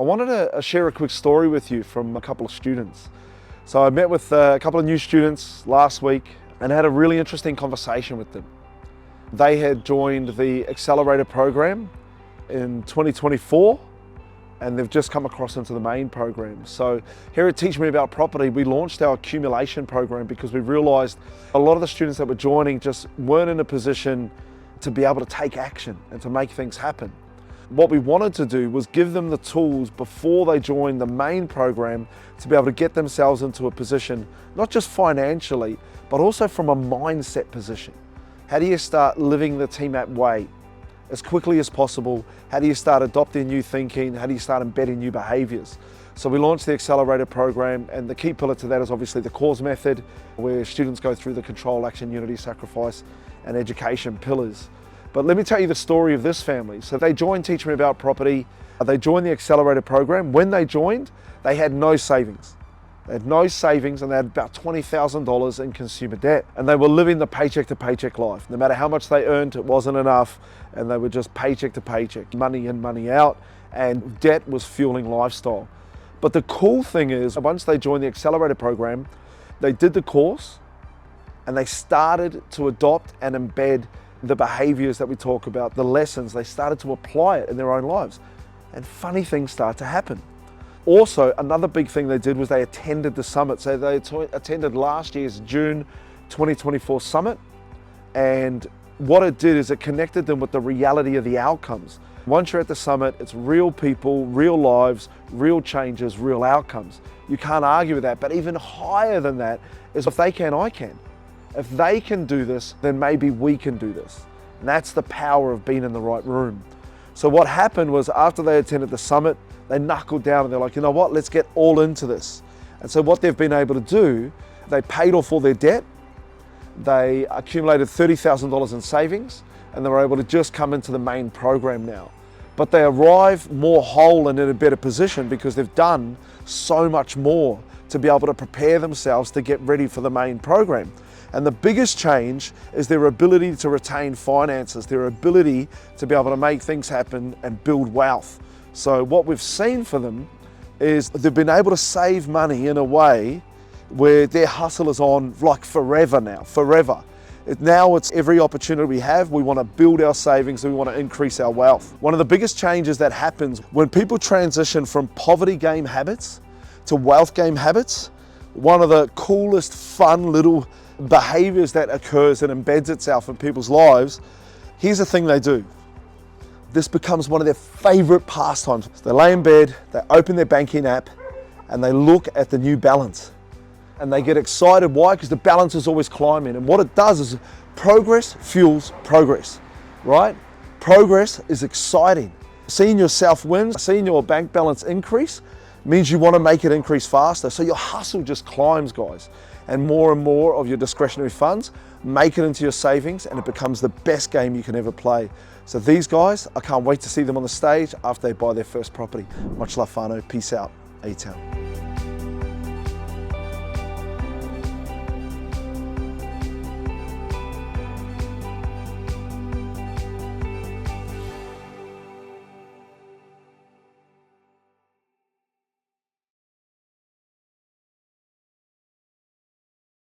I wanted to share a quick story with you from a couple of students. So I met with a couple of new students last week and had a really interesting conversation with them. They had joined the Accelerator Program in 2024 and they've just come across into the main program. So here at Teach Me About Property, we launched our accumulation program because we realized a lot of the students that were joining just weren't in a position to be able to take action and to make things happen. What we wanted to do was give them the tools before they join the main program to be able to get themselves into a position, not just financially, but also from a mindset position. How do you start living the TMAP way as quickly as possible? How do you start adopting new thinking? How do you start embedding new behaviors? So we launched the Accelerator Program, and the key pillar to that is obviously the cause method, where students go through the control, action, unity, sacrifice, and education pillars. But let me tell you the story of this family. So they joined Teach Me About Property. They joined the Accelerator Program. When they joined, they had no savings. They had no savings and they had about $20,000 in consumer debt. And they were living the paycheck to paycheck life. No matter how much they earned, it wasn't enough. And they were just paycheck to paycheck, money in, money out. And debt was fueling lifestyle. But the cool thing is, once they joined the Accelerator Program, they did the course and they started to adopt and embed the behaviors that we talk about, the lessons. They started to apply it in their own lives. And funny things start to happen. Also, another big thing they did was they attended the summit. So they attended last year's June 2024 summit. And what it did is it connected them with the reality of the outcomes. Once you're at the summit, it's real people, real lives, real changes, real outcomes. You can't argue with that. But even higher than that is if they can, I can. If they can do this, then maybe we can do this. And that's the power of being in the right room. So what happened was after they attended the summit, they knuckled down and they're like, you know what, let's get all into this. And so what they've been able to do, they paid off all their debt, they accumulated $30,000 in savings, and they were able to just come into the main program now. But they arrive more whole and in a better position because they've done so much more to be able to prepare themselves to get ready for the main program. And the biggest change is their ability to retain finances, their ability to be able to make things happen and build wealth. So what we've seen for them is they've been able to save money in a way where their hustle is on like forever now, forever. Now it's every opportunity we have, we want to build our savings and we want to increase our wealth. One of the biggest changes that happens when people transition from poverty game habits to wealth game habits, one of the coolest, fun little behaviors that occurs and embeds itself in people's lives, here's the thing they do. This becomes one of their favorite pastimes. They lay in bed, they open their banking app, and they look at the new balance. And they get excited. Why? Because the balance is always climbing. And what it does is progress fuels progress, right? Progress is exciting. Seeing yourself win, seeing your bank balance increase, means you want to make it increase faster. So your hustle just climbs, guys. And more of your discretionary funds make it into your savings and it becomes the best game you can ever play. So these guys, I can't wait to see them on the stage after they buy their first property. Much love, whānau. Peace out. A-Town.